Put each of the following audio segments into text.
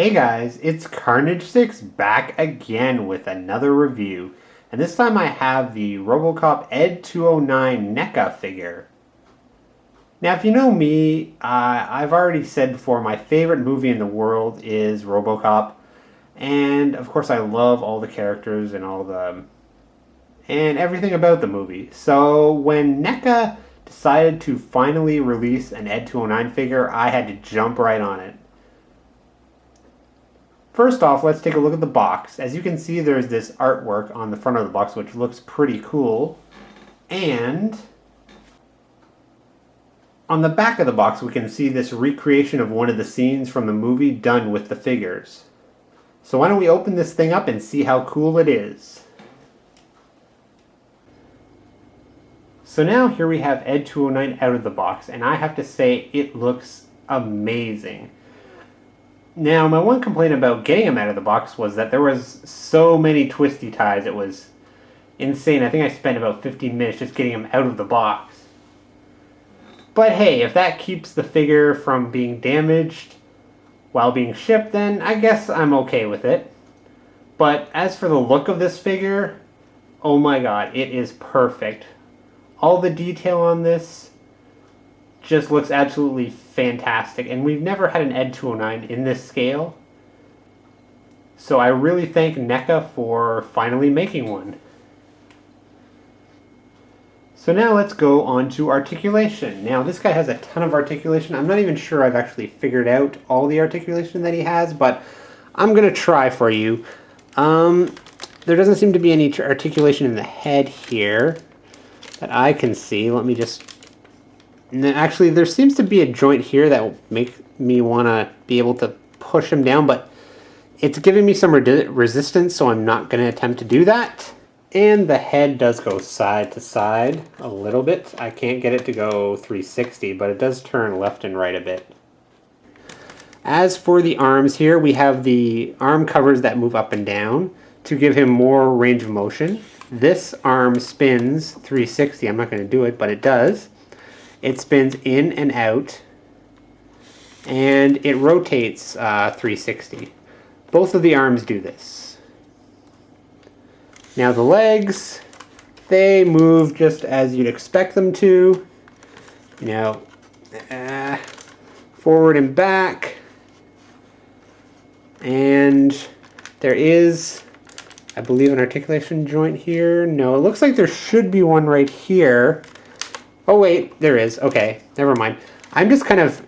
Hey guys, it's Carnage6 back again with another review. And this time I have the Robocop ED-209 Neca figure. Now if you know me, I've already said before my favorite movie in the world is Robocop. And of course I love all the characters and and everything about the movie. So when Neca decided to finally release an ED-209 figure, I had to jump right on it. First off, let's take a look at the box. As you can see, there's this artwork on the front of the box, which looks pretty cool. And on the back of the box, we can see this recreation of one of the scenes from the movie done with the figures. So why don't we open this thing up and see how cool it is. So now here we have ED-209 out of the box, and I have to say it looks amazing. Now, my one complaint about getting him out of the box was that there was so many twisty ties. It was insane. I think I spent about 15 minutes just getting him out of the box. But hey, if that keeps the figure from being damaged while being shipped, then I guess I'm okay with it. But as for the look of this figure, oh my god, it is perfect. All the detail on this just looks absolutely fantastic, and we've never had an ED-209 in this scale, so I really thank Neca for finally making one. So now let's go on to articulation. Now this guy has a ton of articulation. I'm not even sure I've actually figured out all the articulation that he has, but I'm gonna try for you. There doesn't seem to be any articulation in the head here that I can see. Let me just... Actually, there seems to be a joint here that will make me want to be able to push him down, but it's giving me some resistance, so I'm not going to attempt to do that. And the head does go side to side a little bit. I can't get it to go 360, but it does turn left and right a bit. As for the arms here, we have the arm covers that move up and down to give him more range of motion. This arm spins 360. I'm not going to do it, but it does. It spins in and out, and it rotates 360. Both of the arms do this. Now the legs, they move just as you'd expect them to. Now, forward and back. And there is, I believe, an articulation joint here. No, it looks like there should be one right here. Oh wait, there is. Okay, never mind. I'm just kind of,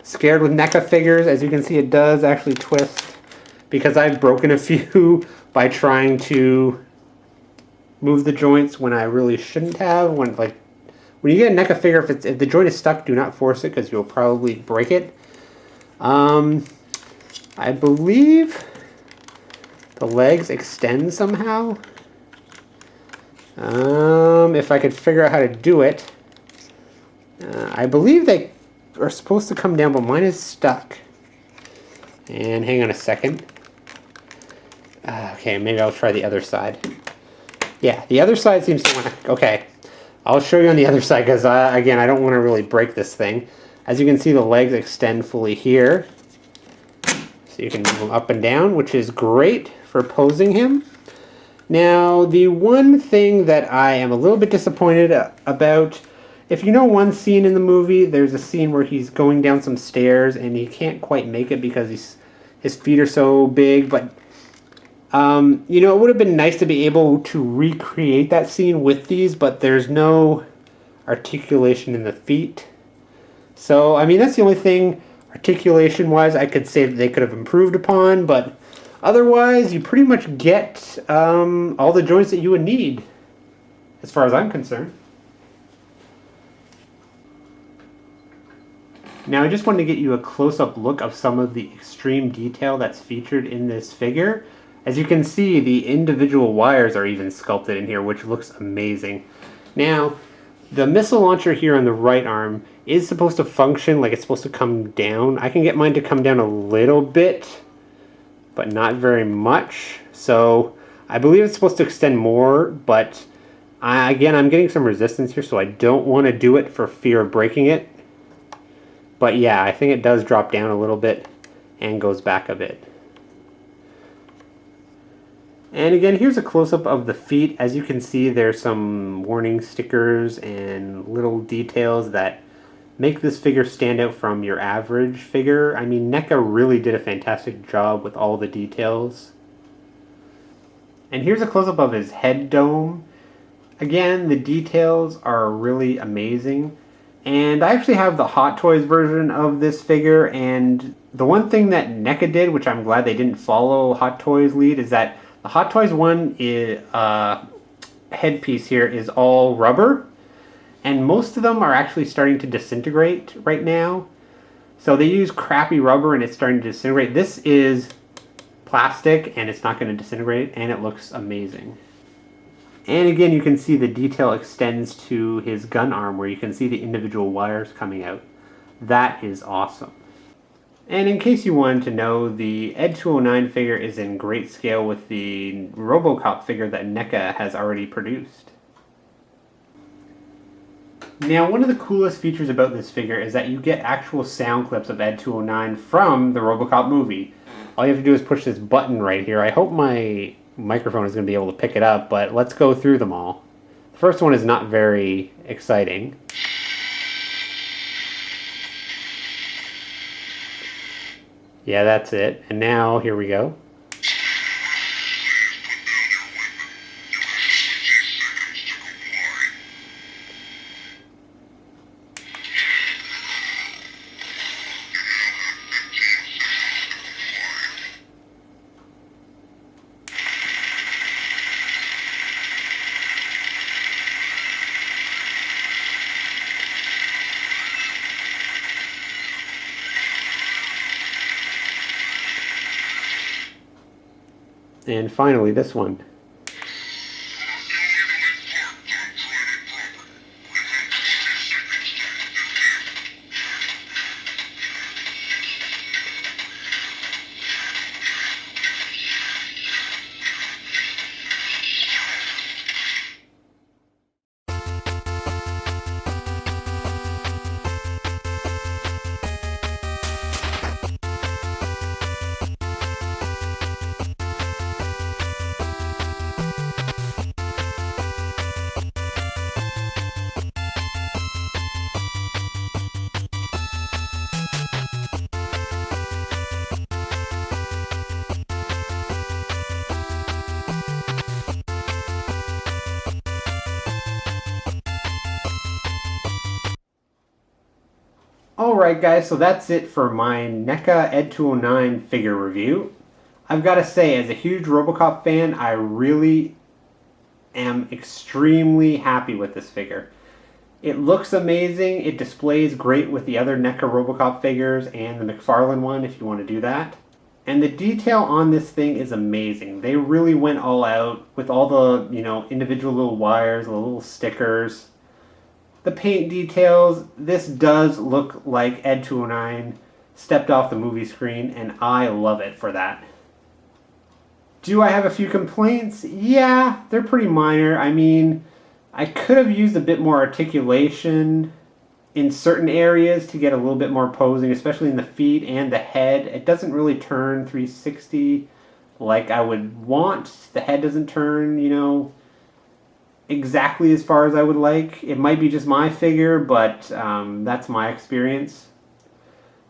scared with Neca figures. As you can see, it does actually twist because I've broken a few by trying to move the joints when I really shouldn't have. When you get a Neca figure, if the joint is stuck, do not force it because you'll probably break it. I believe the legs extend somehow. If I could figure out how to do it. I believe they are supposed to come down, but mine is stuck. And hang on a second. Okay, maybe I'll try the other side. Yeah, the other side seems to want to... Okay, I'll show you on the other side because, again, I don't want to really break this thing. As you can see, the legs extend fully here. So you can move them up and down, which is great for posing him. Now, the one thing that I am a little bit disappointed about, if you know one scene in the movie, there's a scene where he's going down some stairs and he can't quite make it because his feet are so big, but, it would have been nice to be able to recreate that scene with these, but there's no articulation in the feet. So, I mean, that's the only thing, articulation-wise, I could say that they could have improved upon, but... Otherwise, you pretty much get all the joints that you would need, as far as I'm concerned. Now, I just wanted to get you a close-up look of some of the extreme detail that's featured in this figure. As you can see, the individual wires are even sculpted in here, which looks amazing. Now, the missile launcher here on the right arm is supposed to function like it's supposed to come down. I can get mine to come down a little bit, but not very much. So I believe it's supposed to extend more, but again, I'm getting some resistance here, so I don't want to do it for fear of breaking it. But yeah, I think it does drop down a little bit and goes back a bit. And again, here's a close-up of the feet. As you can see, there's some warning stickers and little details that make this figure stand out from your average figure. I mean, NECA really did a fantastic job with all the details. And here's a close-up of his head dome. Again, the details are really amazing. And I actually have the Hot Toys version of this figure, and the one thing that NECA did, which I'm glad they didn't follow Hot Toys' lead, is that the Hot Toys one is, headpiece here is all rubber, and most of them are actually starting to disintegrate right now. So they use crappy rubber and it's starting to disintegrate. This is plastic and it's not going to disintegrate, and it looks amazing. And again, you can see the detail extends to his gun arm where you can see the individual wires coming out. That is awesome. And in case you wanted to know, the ED-209 figure is in great scale with the Robocop figure that NECA has already produced. Now, one of the coolest features about this figure is that you get actual sound clips of ED-209 from the Robocop movie. All you have to do is push this button right here. I hope my microphone is going to be able to pick it up, but let's go through them all. The first one is not very exciting. Yeah, that's it. And now, here we go. And finally, this one. Alright guys, so that's it for my NECA ED-209 figure review. I've got to say, as a huge Robocop fan, I really am extremely happy with this figure. It looks amazing, it displays great with the other NECA Robocop figures and the McFarlane one if you want to do that. And the detail on this thing is amazing. They really went all out with all the, individual little wires, the little stickers. The paint details, this does look like ED-209 stepped off the movie screen, and I love it for that. Do I have a few complaints? Yeah, they're pretty minor. I mean, I could have used a bit more articulation in certain areas to get a little bit more posing, especially in the feet and the head. It doesn't really turn 360 like I would want. The head doesn't turn, exactly as far as I would like. It might be just my figure, but that's my experience.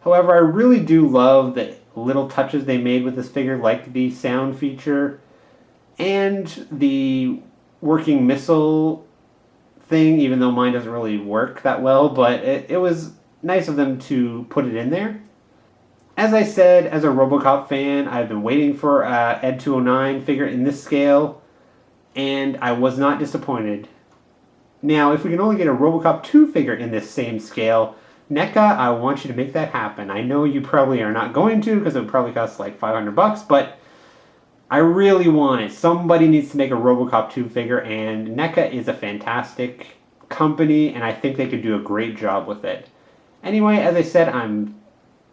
However, I really do love the little touches they made with this figure, like the sound feature and the working missile thing, even though mine doesn't really work that well, but it was nice of them to put it in there. As I said, as a Robocop fan, I've been waiting for a ED-209 figure in this scale, and I was not disappointed. Now, if we can only get a Robocop 2 figure in this same scale, NECA, I want you to make that happen. I know you probably are not going to, because it would probably cost like $500, but I really want it. Somebody needs to make a Robocop 2 figure, and NECA is a fantastic company, and I think they could do a great job with it. Anyway, as I said, I'm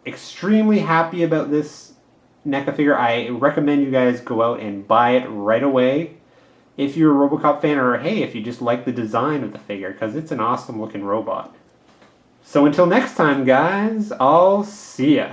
extremely happy about this NECA figure. I recommend you guys go out and buy it right away if you're a Robocop fan, or hey, if you just like the design of the figure, because it's an awesome looking robot. So until next time, guys, I'll see ya.